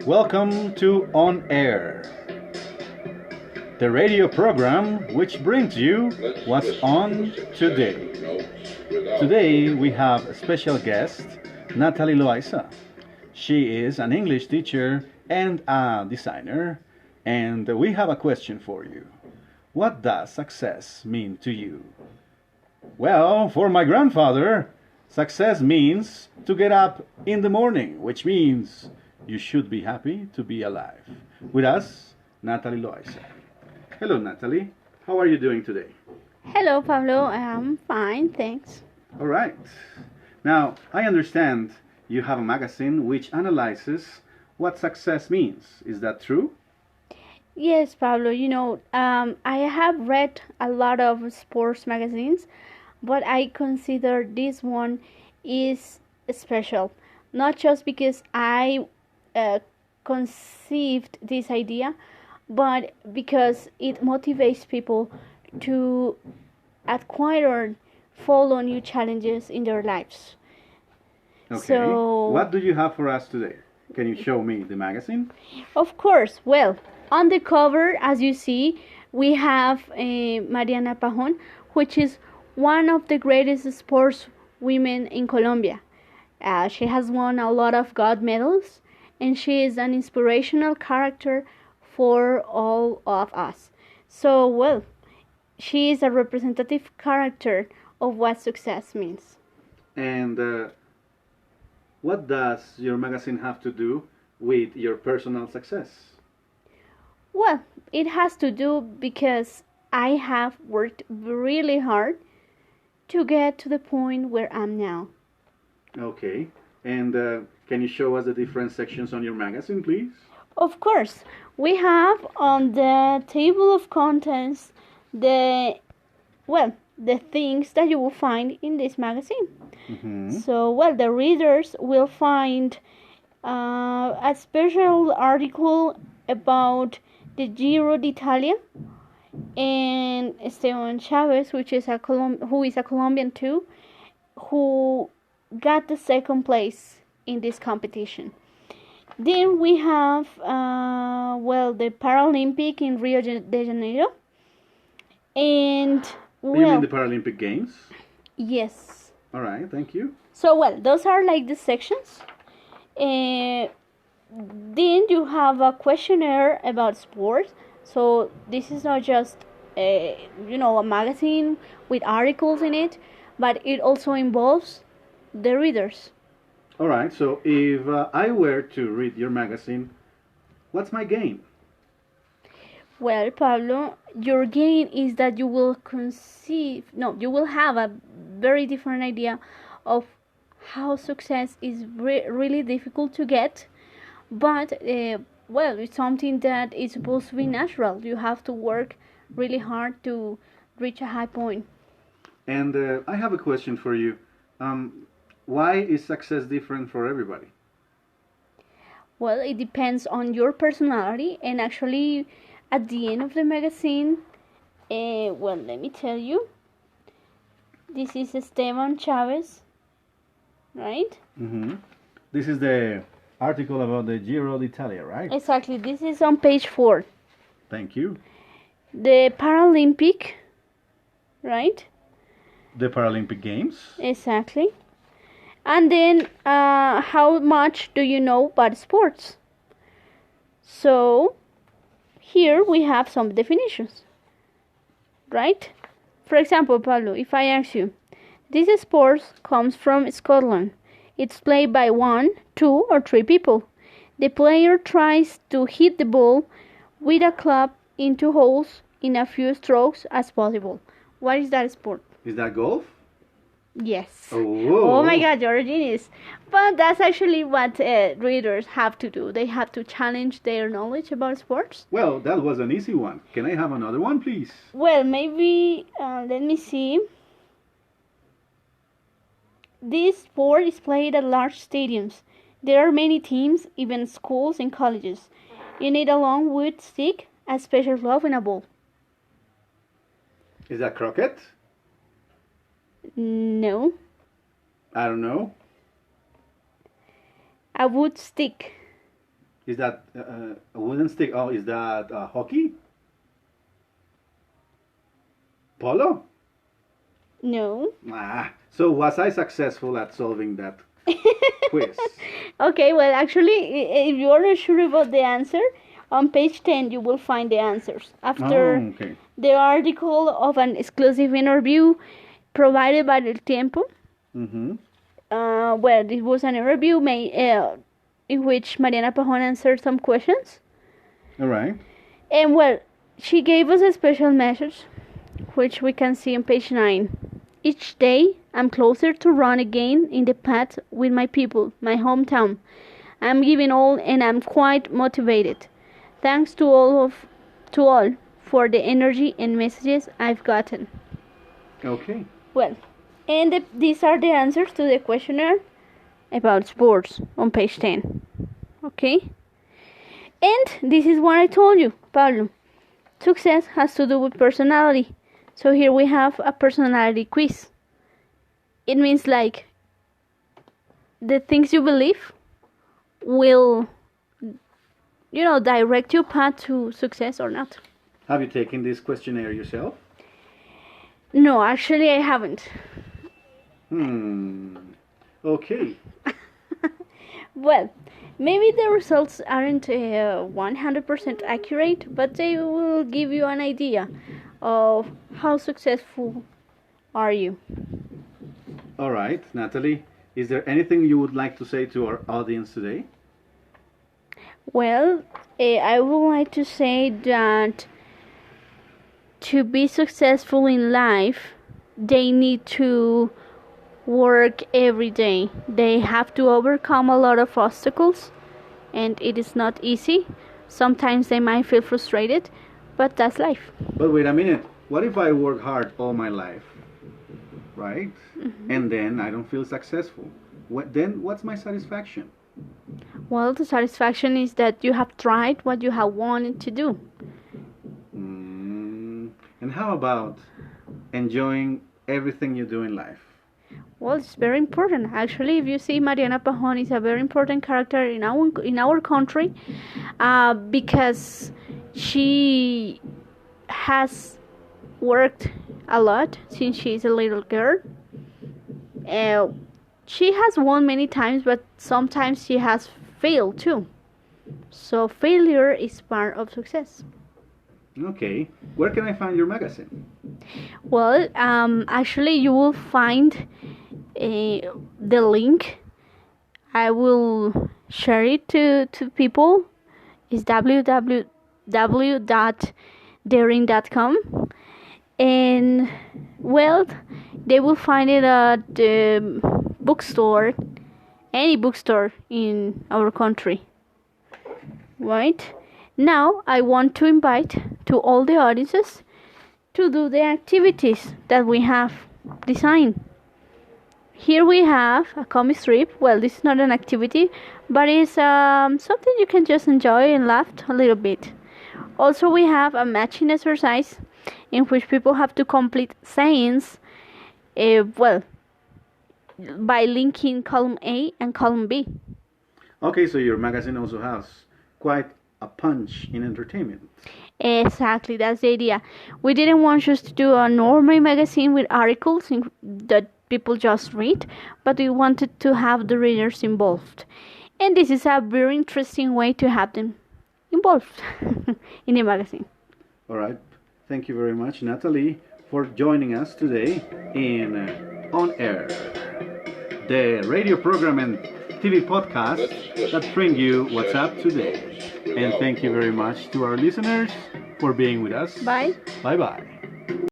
Welcome to On Air, the radio program which brings you what's on today. Today we have a special guest, Natalie Loaiza. She is an English teacher and a designer, and we have a question for you. What does success mean to you? Well, for my grandfather, success means to get up in the morning, which means you should be happy to be alive. With us, Natalie Loaiza. Hello, Natalie. How are you doing today? Hello, Pablo. I'm fine, thanks. All right. Now, I understand you have a magazine which analyzes what success means. Is that true? Yes, Pablo. I have read a lot of sports magazines, but I consider this one is special. Not just because I conceived this idea, but because it motivates people to acquire, follow new challenges in their lives. Okay. So, What do you have for us today? Can you show me the magazine? of course, well, on the cover, as you see, we have Mariana Pajón, which is one of the greatest sports women in Colombia. She has won a lot of gold medals, and she is an inspirational character for all of us. So, well, she is a representative character of what success means. And what does your magazine have to do with your personal success? Well, it has to do because I have worked really hard to get to the point where I'm now. Okay. And can you show us the different sections on your magazine, please? Of course, we have on the table of contents the the things that you will find in this magazine. Mm-hmm. So, well, the readers will find a special article about the Giro d'Italia and Esteban Chavez, which is who is a Colombian too, who got the second place in this competition. Then we have the Paralympic in Rio de Janeiro, and You mean well, the Paralympic Games? yes. All right, thank you. So, well, those are like the sections. Uh, then you have a questionnaire about sports. So this is not just a magazine with articles in it, but it also involves the readers. All right, so if I were to read your magazine, what's my gain? Well, Pablo, your gain is that you will you will have a very different idea of how success is really difficult to get, but it's something that is supposed to be natural. You have to work really hard to reach a high point. And I have a question for you. Why is success different for everybody? Well, it depends on your personality, and actually, at the end of the magazine, let me tell you, this is Esteban Chavez, right? Mm-hmm. This is the article about the Giro d'Italia, right? Exactly, this is on page 4. Thank you. The Paralympic, right? The Paralympic Games. Exactly. And then, how much do you know about sports? So, here we have some definitions, right? For example, Pablo, if I ask you, this sport comes from Scotland. It's played by 1, 2, or 3 people. The player tries to hit the ball with a club into holes in a few strokes as possible. What is that sport? Is that golf? Yes. Oh my God, you're a genius. But that's actually what readers have to do. They have to challenge their knowledge about sports. Well, that was an easy one. Can I have another one, please? Well, maybe, let me see. This sport is played at large stadiums. There are many teams, even schools and colleges. You need a long wood stick, a special glove, and a ball. Is that croquet? No. I don't know. A wood stick. Is that a wooden stick? Oh, is that hockey? Polo? No. Ah, so was I successful at solving that quiz? Okay, well, actually, if you are not sure about the answer, on page 10 you will find the answers. After Oh, okay. the article of an exclusive interview provided by El Tiempo, Mm-hmm. where this was an interview made, in which Mariana Pajon answered some questions. All right. And well, she gave us a special message, which we can see on page 9. Each day, I'm closer to run again in the path with my people, my hometown. I'm giving all and I'm quite motivated. Thanks to all for the energy and messages I've gotten. Okay. Well, and these are the answers to the questionnaire about sports on page 10. Okay? And this is what I told you, Pablo. Success has to do with personality. So here we have a personality quiz. It means like the things you believe will, direct your path to success or not. Have you taken this questionnaire yourself? No, actually I haven't. Okay. Well, maybe the results aren't 100% accurate, but they will give you an idea of how successful are you. All right, Natalie. Is there anything you would like to say to our audience today? Well, I would like to say that to be successful in life, they need to work every day. They have to overcome a lot of obstacles, and it is not easy. Sometimes they might feel frustrated, but that's life. But wait a minute. What if I work hard all my life, right? Mm-hmm. And then I don't feel successful? Then what's my satisfaction? Well, the satisfaction is that you have tried what you have wanted to do. And how about enjoying everything you do in life? Well, it's very important. Actually, if you see, Mariana Pajon is a very important character in our country, because she has worked a lot since she's a little girl. She has won many times, but sometimes she has failed too. So failure is part of success. Okay. Where can I find your magazine? Well, actually, you will find the link. I will share it to people. It's www.daring.com. And, well, they will find it at the bookstore, any bookstore in our country. Right? Now, I want to invite to all the audiences to do the activities that we have designed. Here we have a comic strip. Well, this is not an activity, but it's something you can just enjoy and laugh a little bit. Also, we have a matching exercise in which people have to complete sayings, by linking column A and column B. Okay, so your magazine also has quite a punch in entertainment. Exactly, that's the idea. We didn't want just to do a normal magazine with articles that people just read, but we wanted to have the readers involved. And this is a very interesting way to have them involved in the magazine. All right. Thank you very much, Natalie, for joining us today in On Air, the radio program and TV podcast that bring you what's up today. And thank you very much to our listeners for being with us. Bye. Bye-bye.